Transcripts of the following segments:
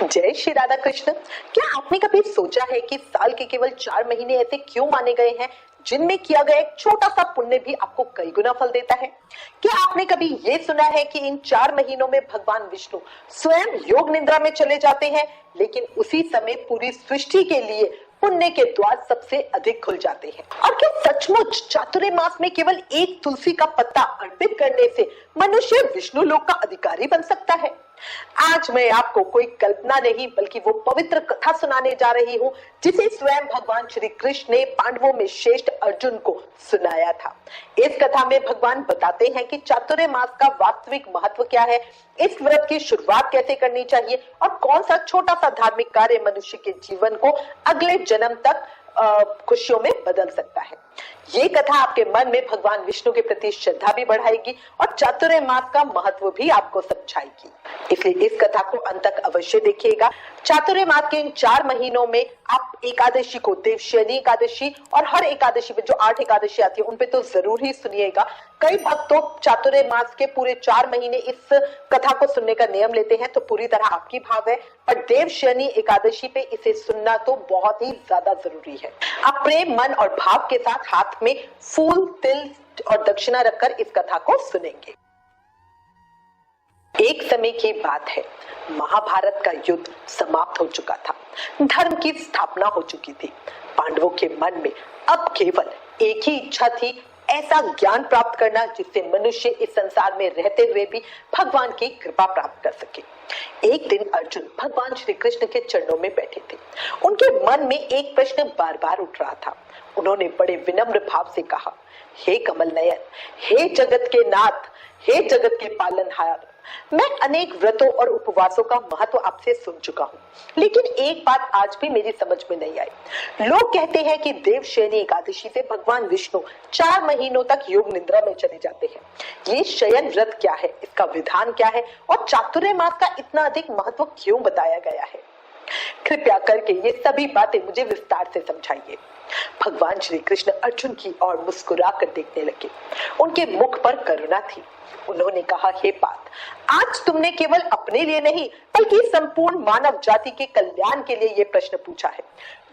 जय श्री राधा कृष्ण। क्या आपने कभी सोचा है कि साल के केवल 4 महीने ऐसे क्यों माने गए हैं जिनमें किया गया एक छोटा सा पुण्य भी आपको कई गुना फल देता है? क्या आपने कभी ये सुना है कि इन 4 महीनों में भगवान विष्णु स्वयं योग निद्रा में चले जाते हैं, लेकिन उसी समय पूरी सृष्टि के लिए पुण्य के द्वार सबसे अधिक खुल जाते हैं? और क्या सचमुच चातुर्मास में केवल एक तुलसी का पत्ता अर्पित करने से मनुष्य विष्णु लोक का अधिकारी बन सकता है? आज मैं आपको कोई कल्पना नहीं बल्कि वो पवित्र कथा सुनाने जा रही हूँ जिसे स्वयं भगवान श्री कृष्ण ने पांडवों में श्रेष्ठ अर्जुन को सुनाया था। इस कथा में भगवान बताते हैं कि चातुर्मास का वास्तविक महत्व क्या है, इस व्रत की शुरुआत कैसे करनी चाहिए और कौन सा छोटा सा धार्मिक कार्य मनुष्य के जीवन को अगले जन्म तक खुशियों में बदल सकता है। ये कथा आपके मन में भगवान विष्णु के प्रति श्रद्धा भी बढ़ाएगी और चातुर्मास का महत्व भी आपको समझाएगी, इसलिए इस कथा को अंत तक अवश्य देखिएगा। चातुर्मास के इन 4 महीनों में आप एकादशी को, देवशयनी एकादशी और हर एकादशी पे जो 8 एकादशी आती है उन पे तो जरूर ही सुनिएगा। कई भक्त तो चातुर्मास के पूरे 4 महीने इस कथा को सुनने का नियम लेते हैं, तो पूरी तरह आपकी भाव है, पर देवशयनी एकादशी पे इसे सुनना तो बहुत ही ज्यादा जरूरी है। आप प्रेम, मन और भाव के साथ हाथ में फूल, तिल और दक्षिणा रखकर इस कथा को सुनेंगे। एक समय की बात है, महाभारत का युद्ध समाप्त हो चुका था, धर्म की स्थापना हो चुकी थी। पांडवों के मन में अब केवल एक ही इच्छा थी, ऐसा ज्ञान प्राप्त करना जिससे मनुष्य इस संसार में रहते हुए भी भगवान की कृपा प्राप्त कर सके। एक दिन अर्जुन भगवान श्री कृष्ण के चरणों में बैठे थे। उनके मन में एक प्रश्न बार बार उठ रहा था। उन्होंने बड़े विनम्र भाव से कहा, हे कमल नयन, हे जगत के नाथ, हे जगत के पालनहार, मैं अनेक व्रतों और उपवासों का महत्व आपसे सुन चुका हूँ, लेकिन एक बात आज भी मेरी समझ में नहीं आई। लोग कहते हैं कि देवशयनी एकादशी से भगवान विष्णु 4 महीनों तक योग निद्रा में चले जाते हैं। ये शयन व्रत क्या है, इसका विधान क्या है और चातुर्मास का इतना अधिक महत्व क्यों बताया गया है? कृपया करके ये सभी बातें मुझे विस्तार से समझाइए। भगवान श्री कृष्ण अर्जुन की ओर मुस्कुरा कर देखने लगे। उनके मुख पर करुणा थी। उन्होंने कहा, हे पार्थ, आज तुमने केवल अपने लिए नहीं बल्कि संपूर्ण मानव जाति के कल्याण के लिए ये प्रश्न पूछा है।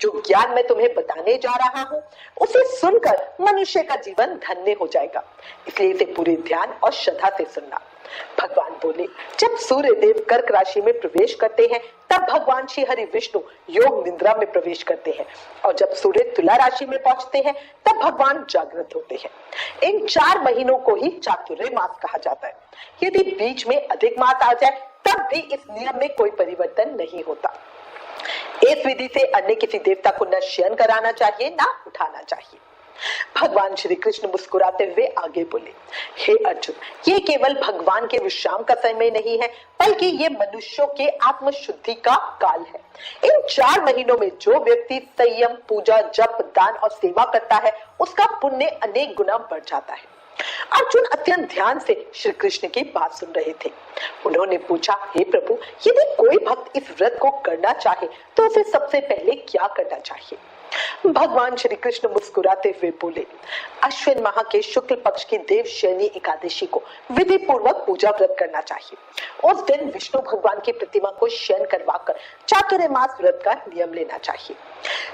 जो ज्ञान मैं तुम्हें बताने जा रहा हूँ उसे सुनकर मनुष्य का जीवन धन्य हो जाएगा, इसलिए इसे पूरे ध्यान और श्रद्धा से सुनना। भगवान बोले, जब सूर्य देव कर्क राशि में प्रवेश करते हैं तब भगवान श्री हरि विष्णु योग निद्रा में प्रवेश करते हैं, और जब सूर्य तुला राशि में पहुंचते हैं तब भगवान जागृत होते हैं। इन 4 महीनों को ही चातुर्मास कहा जाता है। यदि बीच में अधिक मास आ जाए तब भी इस नियम में कोई परिवर्तन नहीं होता। इस विधि से अन्य किसी देवता को न शयन कराना चाहिए न उठाना चाहिए। भगवान श्री कृष्ण मुस्कुराते हुए आगे बोले, हे अर्जुन, ये केवल भगवान के विश्राम का समय नहीं है बल्कि ये मनुष्यों के आत्मशुद्धि का काल है। इन 4 महीनों में जो व्यक्ति संयम, पूजा, जप, दान और सेवा करता है उसका पुण्य अनेक गुना बढ़ जाता है। अर्जुन अत्यंत ध्यान से श्री कृष्ण की बात सुन रहे थे। उन्होंने पूछा, हे प्रभु, यदि कोई भक्त इस व्रत को करना चाहे तो उसे सबसे पहले क्या करना चाहिए? भगवान श्री कृष्ण मुस्कुराते हुए बोले, अश्विन माह के शुक्ल पक्ष की देवशयनी एकादशी को विधि पूर्वक पूजा व्रत करना चाहिए। उस दिन विष्णु भगवान की प्रतिमा को शयन करवाकर चातुर्मास व्रत का नियम लेना चाहिए।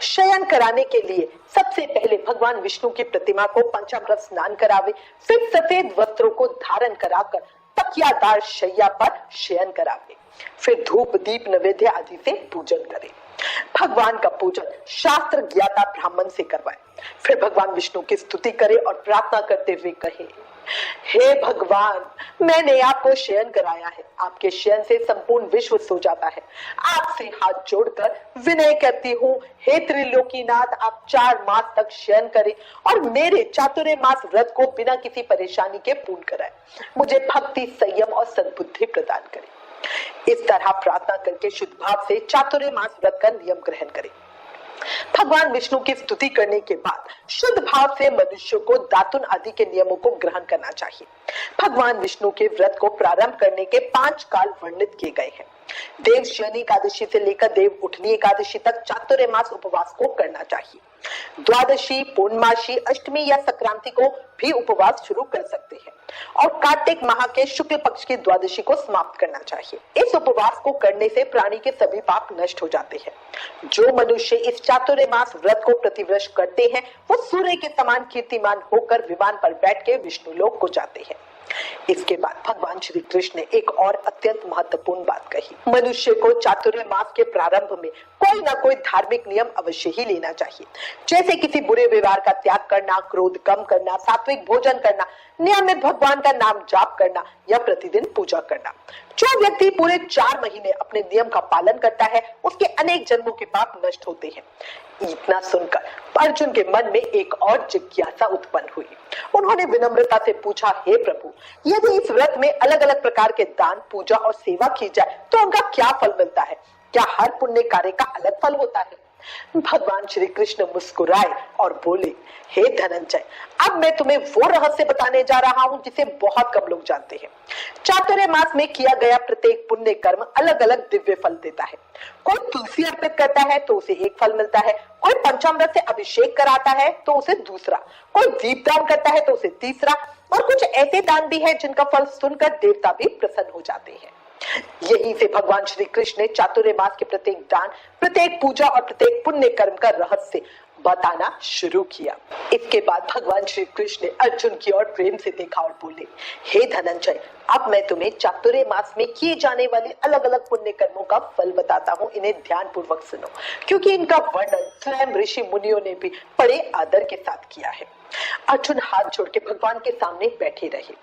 शयन कराने के लिए सबसे पहले भगवान विष्णु की प्रतिमा को पंचामृत स्नान करावे, फिर सफेद वस्त्रों को धारण कराकर तकियादार शैया पर शयन करावे, फिर धूप, दीप, नैवेद्य आदि से पूजन करें। भगवान का पूजन शास्त्र ज्ञाता ब्राह्मण से करवाए, फिर भगवान विष्णु की स्तुति करे और प्रार्थना करते हुए कहे, हे भगवान, मैंने आपको शयन कराया है, आपके शयन से संपूर्ण विश्व सो जाता है। आपसे हाथ जोड़कर विनय करती हूँ, हे त्रिलोकीनाथ, आप 4 मास तक शयन करें और मेरे चातुर्मास व्रत को बिना किसी परेशानी के पूर्ण कराए। मुझे भक्ति, संयम और सद्बुद्धि प्रदान करें। इस तरह प्रार्थना करके शुद्ध भाव से चातुर्मास व्रत का नियम ग्रहण करें। भगवान विष्णु की स्तुति करने के बाद शुद्ध भाव से मनुष्य को दातुन आदि के नियमों को ग्रहण करना चाहिए। भगवान विष्णु के व्रत को प्रारंभ करने के 5 काल वर्णित किए गए हैं। देव शयनी एकादशी से लेकर देव उठनी एकादशी तक चातुर्मास उपवास को करना चाहिए। द्वादशी, पूर्णमासी, अष्टमी या संक्रांति को भी उपवास शुरू कर सकते हैं और कार्तिक माह के शुक्ल पक्ष की द्वादशी को समाप्त करना चाहिए। इस उपवास को करने से प्राणी के सभी पाप नष्ट हो जाते हैं। जो मनुष्य इस चातुर्मास व्रत को प्रतिवर्ष करते हैं वो सूर्य के समान कीर्तिमान होकर विमान पर बैठ के विष्णु लोक को जाते हैं। इसके बाद भगवान श्री कृष्ण ने एक और अत्यंत महत्वपूर्ण बात कही। मनुष्य को चातुर्मास के प्रारंभ में कोई ना कोई धार्मिक नियम अवश्य ही लेना चाहिए, जैसे किसी बुरे व्यवहार का त्याग करना, क्रोध कम करना, सात्विक भोजन करना, नियमित भगवान का नाम जाप करना या प्रतिदिन पूजा करना। जो व्यक्ति पूरे 4 महीने अपने नियम का पालन करता है उसके अनेक जन्मों के पाप नष्ट होते हैं। इतना सुनकर अर्जुन के मन में एक और जिज्ञासा उत्पन्न हुई। उन्होंने विनम्रता से पूछा, हे प्रभु, यदि इस व्रत में अलग अलग प्रकार के दान, पूजा और सेवा की जाए तो उनका क्या फल मिलता है? क्या हर पुण्य कार्य का अलग फल होता है? भगवान श्री कृष्ण मुस्कुराए और बोले, हे धनंजय, अब मैं तुम्हें वो रहस्य बताने जा रहा हूँ जिसे बहुत कम लोग जानते हैं। चातुर्मास में किया गया प्रत्येक पुण्य कर्म अलग अलग दिव्य फल देता है। कोई तुलसी अर्पित करता है तो उसे एक फल मिलता है, कोई पंचामृत से अभिषेक कराता है तो उसे दूसरा, कोई दीपदान करता है तो उसे तीसरा, और कुछ ऐसे दान भी है जिनका फल सुनकर देवता भी प्रसन्न हो जाते हैं। यही से भगवान श्री कृष्ण ने चातुर्मास के प्रत्येक दान, प्रत्येक पूजा और प्रत्येक पुण्य कर्म का रहस्य बताना शुरू किया। इसके बाद भगवान श्री कृष्ण ने अर्जुन की ओर प्रेम से देखा और बोले, हे धनंजय, अब मैं तुम्हें चातुर्मास में किए जाने वाले अलग अलग पुण्य कर्मों का फल बताता हूँ। इन्हें ध्यान पूर्वक सुनो, क्योंकि इनका वर्णन स्वयं ऋषि मुनियों ने भी बड़े आदर के साथ किया है। अर्जुन हाथ जोड़ के भगवान के सामने बैठे रहे।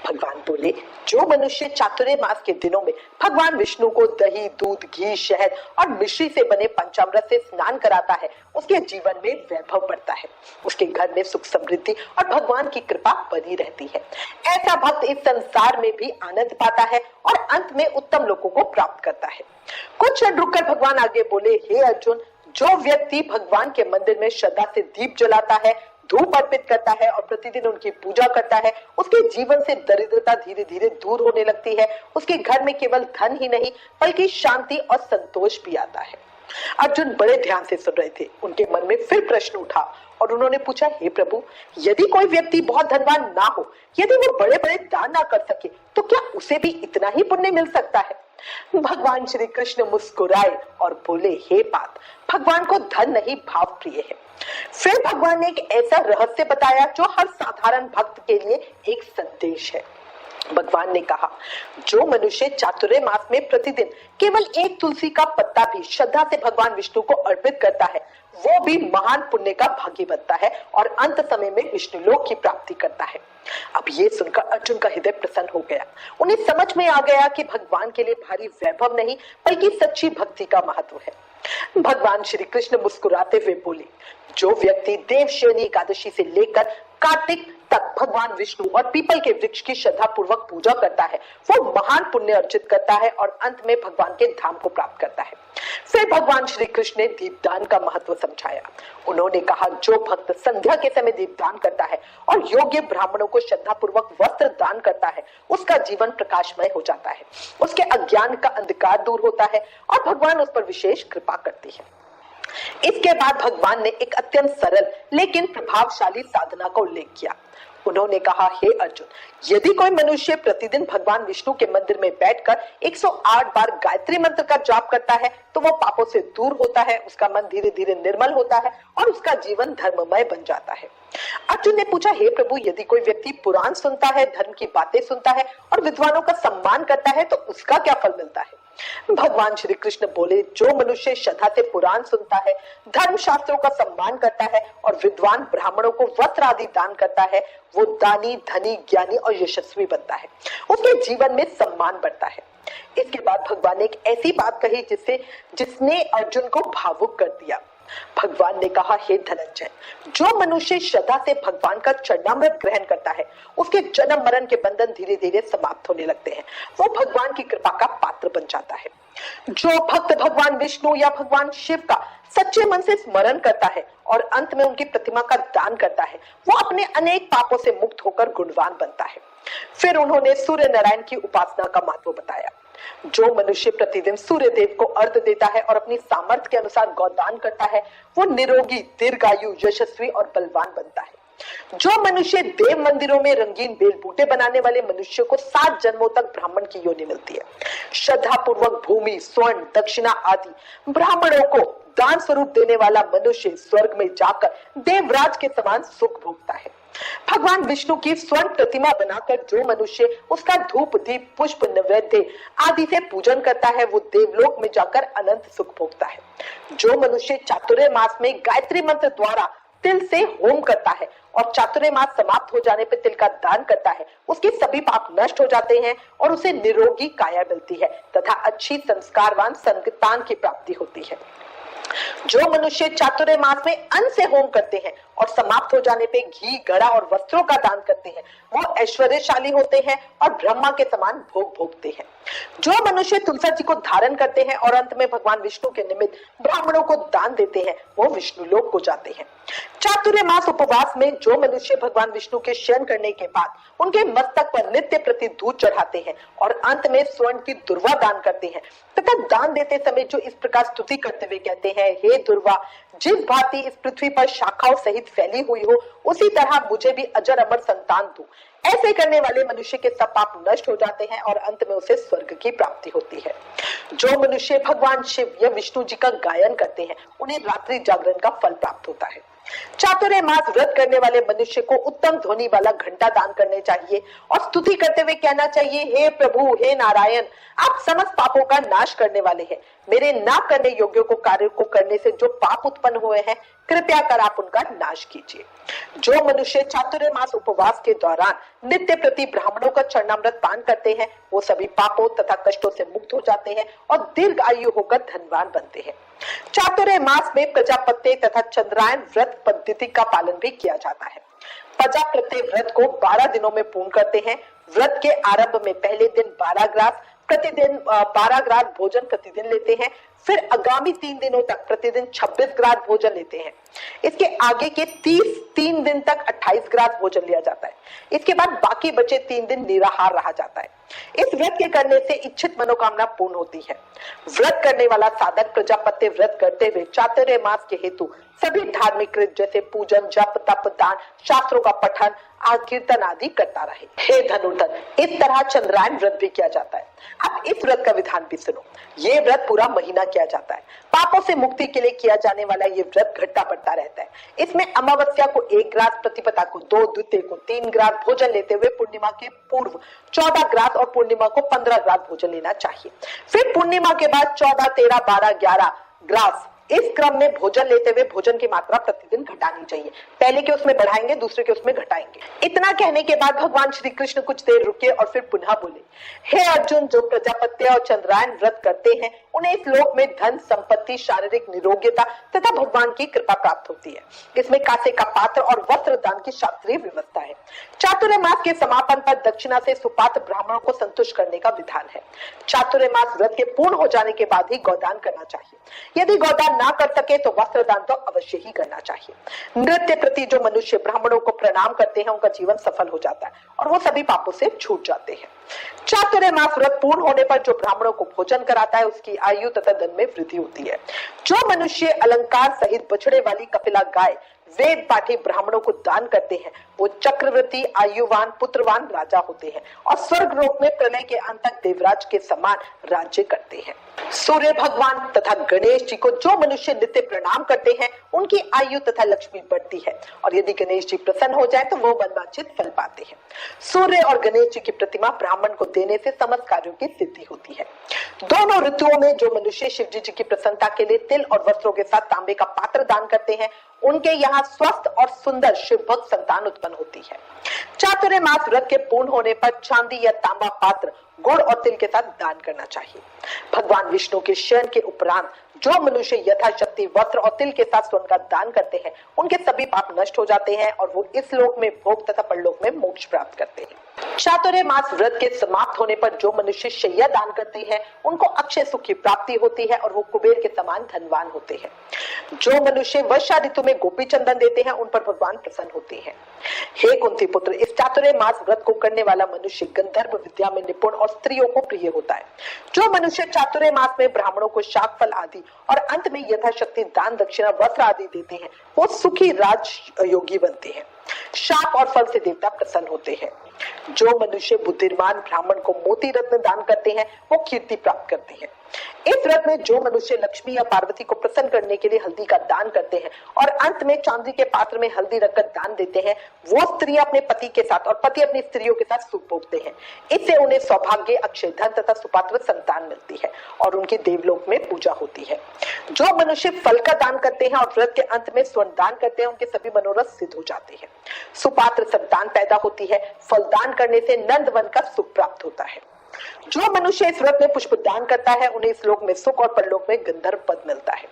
भगवान बोले, जो मनुष्य चातुर्मास के दिनों में भगवान विष्णु को दही, दूध, घी, शहद और मिश्री से बने पंचामृत से स्नान कराता है उसके जीवन में वैभव बढ़ता है, उसके घर में सुख समृद्धि और भगवान की कृपा बनी रहती है। ऐसा भक्त इस संसार में भी आनंद पाता है और अंत में उत्तम लोगों को प्राप्त करता है। कुछ क्षण रुककर भगवान आगे बोले, हे अर्जुन, जो व्यक्ति भगवान के मंदिर में श्रद्धा से दीप जलाता है, धूप अर्पित करता है और प्रतिदिन उनकी पूजा करता है, उसके जीवन से दरिद्रता धीरे धीरे दूर होने लगती है। उसके घर में केवल धन ही नहीं बल्कि शांति और संतोष भी आता है। अर्जुन बड़े ध्यान से सुन रहे थे। उनके मन में फिर प्रश्न उठा और उन्होंने पूछा, हे प्रभु, यदि कोई व्यक्ति बहुत धनवान ना हो, यदि वो बड़े बड़े दान ना कर सके, तो क्या उसे भी इतना ही पुण्य मिल सकता है? भगवान श्री कृष्ण मुस्कुराए और बोले, हे पार्थ, भगवान को धन नहीं भाव प्रिय है। फिर भगवान ने एक ऐसा रहस्य बताया जो हर साधारण भक्त के लिए एक संदेश है। भगवान ने कहा, जो मनुष्य चातुर्मास में प्रतिदिन केवल एक तुलसी का पत्ता भी श्रद्धा से भगवान विष्णु को अर्पित करता है, वो भी महान पुण्य का भागी बनता है और अंत समय में विष्णु लोक की प्राप्ति करता है। अब ये सुनकर अर्जुन का हृदय प्रसन्न हो गया। उन्हें समझ में आ गया कि भगवान के लिए भारी वैभव नहीं बल्कि सच्ची भक्ति का महत्व है। भगवान श्री कृष्ण मुस्कुराते हुए बोले, जो व्यक्ति देव शयनी एकादशी से लेकर कार्तिक तक भगवान विष्णु और पीपल के वृक्ष की श्रद्धा पूर्वक पूजा करता है, वो महान पुण्य अर्जित करता है और अंत में भगवान के धाम को प्राप्त करता है। फिर भगवान श्री कृष्ण ने दीपदान का महत्व समझाया। उन्होंने कहा, जो भक्त संध्या के समय दीपदान करता है और योग्य ब्राह्मणों को श्रद्धा पूर्वक वस्त्र दान करता है, उसका जीवन प्रकाशमय हो जाता है, उसके अज्ञान का अंधकार दूर होता है और भगवान उस पर विशेष कृपा करते हैं। इसके बाद भगवान ने एक अत्यंत सरल लेकिन प्रभावशाली साधना का उल्लेख किया। उन्होंने कहा, हे अर्जुन, यदि कोई मनुष्य प्रतिदिन भगवान विष्णु के मंदिर में बैठकर 108 बार गायत्री मंत्र का जाप करता है तो वो पापों से दूर होता है, उसका मन धीरे धीरे निर्मल होता है और उसका जीवन धर्ममय बन जाता है। अर्जुन ने पूछा, हे प्रभु, यदि कोई व्यक्ति पुराण सुनता है, धर्म की बातें सुनता है और विद्वानों का सम्मान करता है तो उसका क्या फल मिलता है? भगवान श्री कृष्ण बोले, जो मनुष्य श्रद्धा से पुराण सुनता है, धर्म शास्त्रों का सम्मान करता है और विद्वान ब्राह्मणों को वस्त्र आदि दान करता है, वो दानी, धनी, ज्ञानी और यशस्वी बनता है, उसके जीवन में सम्मान बढ़ता है। इसके बाद भगवान ने एक ऐसी बात कही जिसने अर्जुन को भावुक कर दिया। भगवान ने कहा, हे धनंजय, जो मनुष्य श्रद्धा से भगवान का चरणामृत ग्रहण करता है, उसके जन्म मरण के बंधन धीरे धीरे समाप्त होने लगते हैं, वो भगवान की कृपा का पात्र बन जाता है। जो भक्त भगवान विष्णु या भगवान शिव का सच्चे मन से स्मरण करता है और अंत में उनकी प्रतिमा का दान करता है, वो अपने अनेक पापों से मुक्त होकर गुणवान बनता है। फिर उन्होंने सूर्य नारायण की उपासना का महत्व बताया। जो मनुष्य प्रतिदिन सूर्य देव को अर्घ देता है और अपनी सामर्थ्य के अनुसार गौदान करता है, वो निरोगी, दीर्घायु, यशस्वी और बलवान बनता है। जो मनुष्य देव मंदिरों में रंगीन बेल बूटे बनाने वाले मनुष्य को 7 जन्मों तक ब्राह्मण की योनि मिलती है। श्रद्धा पूर्वक भूमि, स्वर्ण, दक्षिणा आदि ब्राह्मणों को दान स्वरूप देने वाला मनुष्य स्वर्ग में जाकर देवराज के समान सुख भोगता है। भगवान विष्णु की स्वर्ण प्रतिमा बनाकर जो मनुष्य उसका धूप, दीप, पुष्प, नैवेद्य आदि से पूजन करता है, वो देवलोक में जाकर अनंत सुख भोगता है। जो मनुष्य चातुर्य मास में गायत्री मंत्र द्वारा तिल से होम करता है और चातुर्य मास समाप्त हो जाने पर तिल का दान करता है, उसके सभी पाप नष्ट हो जाते हैं और उसे निरोगी काया मिलती है तथा अच्छी संस्कारवान संतान की प्राप्ति होती है। जो मनुष्य चातुर्य मास में अन्न से होम करते हैं और समाप्त हो जाने पे घी, घड़ा और वस्त्रों का दान करते हैं, वो ऐश्वर्यशाली होते हैं और ब्रह्मा के समान भोग भोगते हैं। जो मनुष्य तुलसी जी को धारण करते हैं और अंत में भगवान विष्णु के निमित्त ब्राह्मणों को दान देते हैं, वो विष्णु लोक को जाते हैं। चातुर्य मास उपवास में जो मनुष्य भगवान विष्णु के शयन करने के बाद उनके मस्तक पर नित्य प्रति दूध चढ़ाते हैं और अंत में स्वर्ण की दुर्वा दान करते हैं तथा दान देते समय जो इस प्रकार स्तुति करते हुए कहते हैं, हे दुर्वा, जिस भांति इस पृथ्वी पर शाखाओं सहित फैली हुई हो, उसी तरह मुझे भी अजर अमर संतान दो। ऐसे करने वाले मनुष्य के सब पाप नष्ट हो जाते हैं और अंत में उसे स्वर्ग की प्राप्ति होती है। जो मनुष्य भगवान शिव या विष्णु जी का गायन करते हैं, उन्हें रात्रि जागरण का फल प्राप्त होता है। चातुर्य मास व्रत करने वाले मनुष्य को उत्तम ध्वनि वाला घंटा दान करने चाहिए और स्तुति करते हुए कहना चाहिए, हे प्रभु, हे नारायण, आप समस्त पापों का नाश करने वाले हैं। मेरे ना करने योग्यों को कार्य को करने से जो पाप उत्पन्न हुए हैं, कृपया कर आप उनका नाश कीजिए। जो मनुष्य चातुर्य मास उपवास के दौरान नित्य प्रति ब्राह्मणों का चरणामृत पान करते हैं, वो सभी पापों तथा कष्टों से मुक्त हो जाते हैं और दीर्घ आयु होकर धनवान बनते हैं। चातुर्य मास में प्रजापत्य तथा चंद्रायन व्रत पद्धति का पालन भी किया जाता है। प्रजापत्य व्रत को 12 दिनों में पूर्ण करते हैं। व्रत के आरंभ में पहले दिन 12 ग्रास प्रतिदिन 12 ग्रास भोजन प्रतिदिन लेते हैं, फिर आगामी 3 दिनों तक प्रतिदिन 26 ग्रास भोजन लेते हैं। इसके आगे के 3 दिन तक 28 ग्रास भोजन लिया जाता है। इसके बाद बाकी बचे 3 दिन निराहार रहा जाता है। इस व्रत के करने से इच्छित मनोकामना पूर्ण होती है। व्रत करने वाला साधक प्रजापत्य व्रत करते हुए चातुर्य मास के हेतु सभी धार्मिक कृत जैसे पूजन, जप, तप, दान, शास्त्रों का पठन, कीर्तन आदि करता रहे। हे धनुर्धर, इस तरह चंद्रायन व्रत भी किया जाता है। अब इस व्रत का विधान भी सुनो। ये व्रत पूरा महीना किया जाता है। पापों से मुक्ति के लिए किया जाने वाला ये व्रत घटता बढ़ता रहता है। इसमें अमावस्या को 1 ग्रास, प्रतिपदा को 2, द्वितीया को 3 ग्रास भोजन लेते हुए पूर्णिमा के पूर्व 14 ग्रास और पूर्णिमा को 15 ग्रास भोजन लेना चाहिए। फिर पूर्णिमा के बाद 14, 13, 12, 11 ग्रास इस क्रम में भोजन लेते हुए भोजन की मात्रा प्रतिदिन घटानी चाहिए। पहले के उसमें बढ़ाएंगे, दूसरे के उसमें घटाएंगे। इतना कहने के बाद भगवान श्री कृष्ण कुछ देर रुके और फिर पुनः बोले, हे अर्जुन, जो प्रजापत्य और चंद्रायन व्रत करते हैं, उन्हें इस लोक में धन, संपत्ति, शारीरिक निरोग्यता तथा भगवान की कृपा प्राप्त होती है। इसमें कांसे का पात्र और वस्त्र दान की शास्त्रीय व्यवस्था है। चातुर्य मास के समापन पर दक्षिणा से सुपात्र ब्राह्मणों को संतुष्ट करने का विधान है। चातुर्य मास व्रत के पूर्ण हो जाने के बाद ही गौदान करना चाहिए। यदि गौदान ना कर सके तो वस्त्र दान तो अवश्य ही करना चाहिए। नृत्य प्रति जो मनुष्य ब्राह्मणों को प्रणाम करते हैं, उनका जीवन सफल हो जाता है और वो सभी पापों से छूट जाते हैं। चातुर्य मास व्रत पूर्ण होने पर जो ब्राह्मणों को भोजन कराता है, उसकी आयु तथा धन में वृद्धि होती है। जो मनुष्य अलंकार सहित बछड़े वाली कपिला गाय वेद पाठी ब्राह्मणों को दान करते हैं, वो चक्रवर्ती, आयुवान, पुत्रवान राजा होते हैं और स्वर्ग लोक में प्रलय के अंत तक देवराज के समान राज्य करते हैं। सूर्य भगवान तथा गणेश जी को जो मनुष्य नित्य प्रणाम करते हैं, उनकी आयु तथा लक्ष्मी बढ़ती है और यदि गणेश जी प्रसन्न हो जाए तो वो मनवांछित फल पाते हैं। सूर्य और गणेश जी की प्रतिमा ब्राह्मण को देने से समस्त कार्यों की सिद्धि होती है। दोनों ऋतुओं में जो मनुष्य शिव जी की प्रसन्नता के लिए तिल और वस्त्रों के साथ तांबे का पात्र दान करते हैं, उनके यहाँ स्वस्थ और सुंदर शिव भक्त संतान उत्पन्न होती है। चातुर्य मास व्रत के पूर्ण होने पर चांदी या तांबा पात्र गुड़ और तिल के साथ दान करना चाहिए। भगवान विष्णु के शयन के उपरांत जो मनुष्य यथाशक्ति वस्त्र और तिल के साथ स्वर्ण का दान करते हैं, उनके सभी पाप नष्ट हो जाते हैं और वो इस लोक में भोग तथा परलोक में मोक्ष प्राप्त करते हैं। चातुर्य मास व्रत के समाप्त होने पर जो मनुष्य शैया दान करते हैं उनको अक्षय सुख की प्राप्ति होती है और वो कुबेर के समान धनवान होते हैं। जो मनुष्य वर्षा ऋतु में गोपी चंदन देते हैं उन पर भगवान प्रसन्न होते हैं। हे कुंती पुत्र, इस चातुर्य मास व्रत को करने वाला मनुष्य गंधर्व विद्या में निपुण और स्त्रियों को प्रिय होता है। जो मनुष्य चातुर्य मास में ब्राह्मणों को शाक फल आदि और अंत में यथाशक्ति दान दक्षिणा वस्त्र आदि देते हैं वो सुखी राज योगी बनते हैं। शाक और फल से देवता प्रसन्न होते हैं। जो मनुष्य बुद्धिमान ब्राह्मण को मोती रत्न दान करते हैं वो कीर्ति प्राप्त करते हैं। इस व्रत में जो मनुष्य लक्ष्मी या पार्वती को प्रसन्न करने के लिए हल्दी का दान करते हैं और अंत में चांदी के पात्र में हल्दी रखकर दान देते हैं वो स्त्रियां अपने पति के साथ और पति अपनी स्त्रियों के साथ सुख भोगते हैं। इससे उन्हें सौभाग्य, अक्षय धन तथा सुपात्र संतान मिलती है और उनकी देवलोक में पूजा होती है। जो मनुष्य फल का दान करते हैं और व्रत के अंत में स्वर्ण दान करते हैं उनके सभी मनोरथ सिद्ध हो जाते हैं। सुपात्र संतान पैदा होती है। फल दान करने से नंदवन का सुख प्राप्त होता है। जो मनुष्य इस व्रत में पुष्प दान करता है उन्हें इस लोक में सुख और परलोक में गंधर्व पद मिलता है।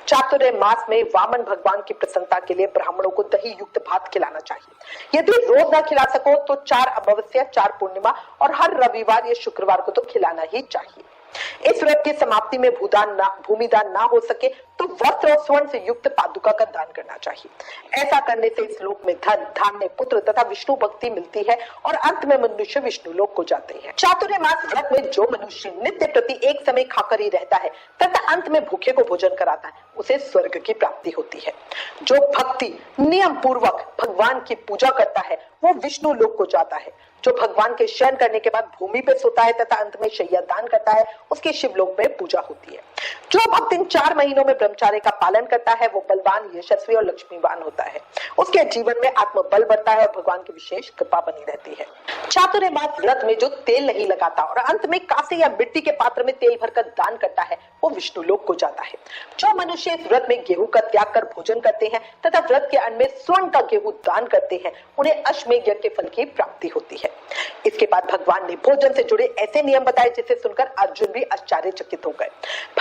चातुर्य मास में वामन भगवान की प्रसन्नता के लिए ब्राह्मणों को दही युक्त भात खिलाना चाहिए। यदि रोज ना खिला सको तो 4 अमावस्या, 4 पूर्णिमा और हर रविवार या शुक्रवार को तो खिलाना ही चाहिए। इस व्रत की समाप्ति में भूमिदान ना हो सके तो वस्त्र और स्वर्ण से युक्त पादुका का दान करना चाहिए। ऐसा करने से इस लोक में धन, धान्य, पुत्र तथा विष्णु भक्ति मिलती है और अंत में मनुष्य विष्णु लोक को जाते हैं। चातुर्य मास व्रत में जो मनुष्य नित्य प्रति एक समय खाकर ही रहता है तथा अंत में भूखे को भोजन कराता है उसे स्वर्ग की प्राप्ति होती है। जो भक्ति नियम पूर्वक भगवान की पूजा करता है वो विष्णु लोक को जाता है। जो भगवान के शयन करने के बाद भूमि पे सोता है तथा अंत में शैया दान करता है उसके शिवलोक में पूजा होती है। जो भक्त इन 4 महीनों में ब्रह्मचर्य का पालन करता है वो बलवान, यशस्वी और लक्ष्मीवान होता है। उसके जीवन में आत्मबल बढ़ता है और भगवान की विशेष कृपा बनी रहती है। चातुर्य मास व्रत में जो तेल नहीं लगाता और अंत में कांसे या मिट्टी के पात्र में तेल भरकर दान करता है वो विष्णु लोक को जाता है। जो मनुष्य इस व्रत में गेहूं का त्याग कर भोजन करते हैं तथा व्रत के अंत में स्वर्ण का गेहूं दान करते हैं उन्हें अश्वमेध यज्ञ के फल की प्राप्ति होती है। इसके बाद भगवान ने भोजन से जुड़े ऐसे नियम बताए जिसे सुनकर अर्जुन भी आश्चर्यचकित हो गए।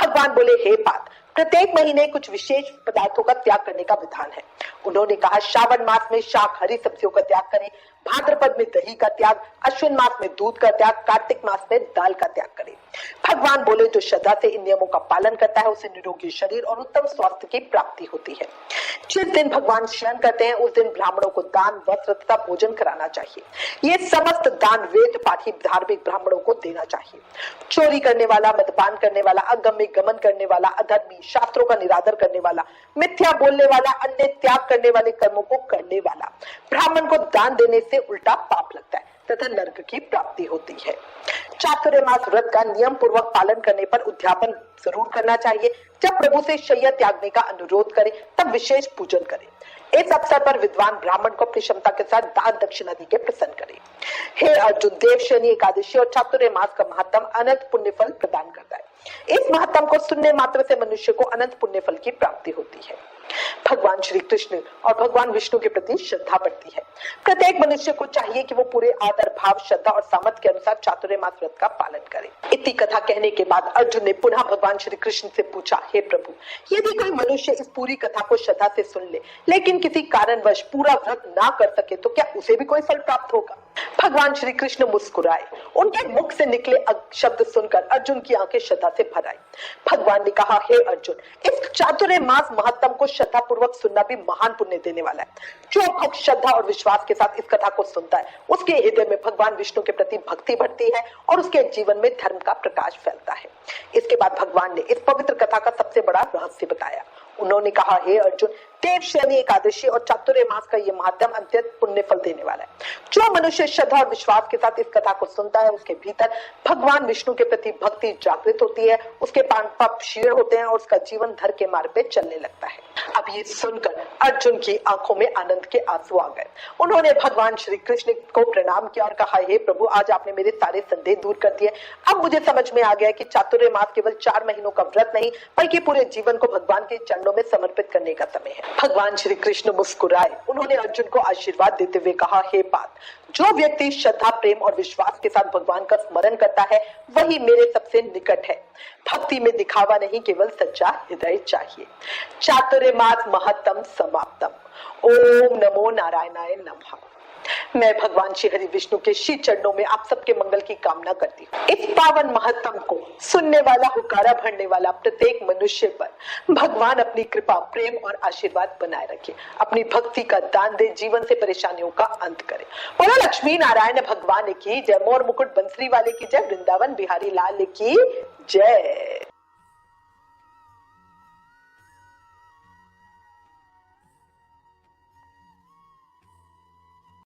भगवान बोले, हे पार्थ, प्रत्येक महीने कुछ विशेष पदार्थों का त्याग करने का विधान है। उन्होंने कहा, श्रावण मास में शाक, हरी सब्जियों का त्याग करें, भाद्रपद में दही का त्याग, अश्विन मास में दूध का त्याग, कार्तिक मास में दाल का त्याग करें। भगवान बोले, जो श्रद्धा से इन नियमों का पालन करता है उसे निरोगी शरीर और उत्तम स्वास्थ्य की प्राप्ति होती है। जिस दिन भगवान शयन करते हैं उस दिन ब्राह्मणों को दान, वस्त्र तथा भोजन कराना चाहिए। ये समस्त दान वेद पाठी धार्मिक ब्राह्मणों को देना चाहिए। चोरी करने वाला, मदपान करने वाला, अगम्य गमन करने वाला, अधर्मी, शास्त्रों का निरादर करने वाला, मिथ्या बोलने वाला, अन्य त्याग करने वाले कर्मों को करने वाला ब्राह्मण को दान देने से उल्टा पाप लगता है तथा नरक की प्राप्ति होती है। चातुर्य मास व्रत का नियम पूर्वक पालन करने पर उद्यापन जरूर करना चाहिए। जब प्रभु से शैया त्यागने का अनुरोध करें तब विशेष पूजन करें। इस अवसर पर विद्वान ब्राह्मण को अपनी क्षमता के साथ दान दक्षिणा दी के प्रसन्न करें। हे अर्जुन, देवशयनी एकादशी और चातुर्य मास का महत्तम अनंत पुण्य फल प्रदान करता है। इस महत्तम को सुनने मात्र से मनुष्य को अनंत पुण्य फल की प्राप्ति होती है। भगवान श्री कृष्ण और भगवान विष्णु के प्रति श्रद्धा बढ़ती है। प्रत्येक मनुष्य को चाहिए कि वो पूरे आदर भाव, श्रद्धा और सामर्थ्य के अनुसार चातुर्य मास व्रत का पालन करे। इतनी कथा कहने के बाद अर्जुन ने पुनः भगवान श्री कृष्ण से पूछा, हे प्रभु, यदि कोई मनुष्य इस पूरी कथा को श्रद्धा से सुन ले लेकिन किसी कारणवश पूरा व्रत ना कर सके तो क्या उसे भी कोई फल प्राप्त होगा? भगवान श्री कृष्ण मुस्कुराए। उनके मुख से निकले शब्द सुनकर अर्जुन की आंखें श्रद्धा से भर आई। भगवान ने कहा, हे अर्जुन, इस चातुर्य मास महत्तम को श्रद्धा पूर्वक सुनना भी महान पुण्य देने वाला है। जो भक्त श्रद्धा और विश्वास के साथ इस कथा को सुनता है उसके हृदय में भगवान विष्णु के प्रति भक्ति बढ़ती है और उसके जीवन में धर्म का प्रकाश फैलता है। इसके बाद भगवान ने इस पवित्र कथा का सबसे बड़ा रहस्य बताया। उन्होंने कहा, हे अर्जुन, देवशयनी एकादशी और चातुर्य मास का यह महात्म अत्यंत पुण्य फल देने वाला है। जो मनुष्य श्रद्धा और विश्वास के साथ इस कथा को सुनता है उसके भीतर भगवान विष्णु के प्रति भक्ति जागृत होती है, उसके पाप क्षीण होते हैं और उसका जीवन धर्म के मार्ग पे चलने लगता है। अब ये सुनकर अर्जुन की आंखों में आनंद के आंसू आ गए। उन्होंने भगवान श्री कृष्ण को प्रणाम किया और कहा, हे प्रभु, आज आपने मेरे सारे संदेह दूर कर दिए। अब मुझे समझ में आ गया कि चातुर्य मास केवल 4 महीनों का व्रत नहीं बल्कि पूरे जीवन को भगवान के चरणों में समर्पित करने का समय है। भगवान श्री कृष्ण मुस्कुराए। उन्होंने अर्जुन को आशीर्वाद देते हुए कहा, हे पार्थ, जो व्यक्ति श्रद्धा, प्रेम और विश्वास के साथ भगवान का स्मरण करता है वही मेरे सबसे निकट है। भक्ति में दिखावा नहीं, केवल सच्चा हृदय चाहिए। चातुर्य मास महत्तम समाप्तम। ओम नमो नारायणाय नमः। मैं भगवान श्री हरि विष्णु के श्री चरणों में आप सबके मंगल की कामना करती हूँ। इस पावन महत्तम को सुनने वाला, हुकारा भरने वाला प्रत्येक मनुष्य पर भगवान अपनी कृपा, प्रेम और आशीर्वाद बनाए रखे, अपनी भक्ति का दान दे, जीवन से परेशानियों का अंत करे। बोलो लक्ष्मी नारायण भगवान की जय, मोर मुकुट बंसरी वाले की जय, वृंदावन बिहारी लाल की जय।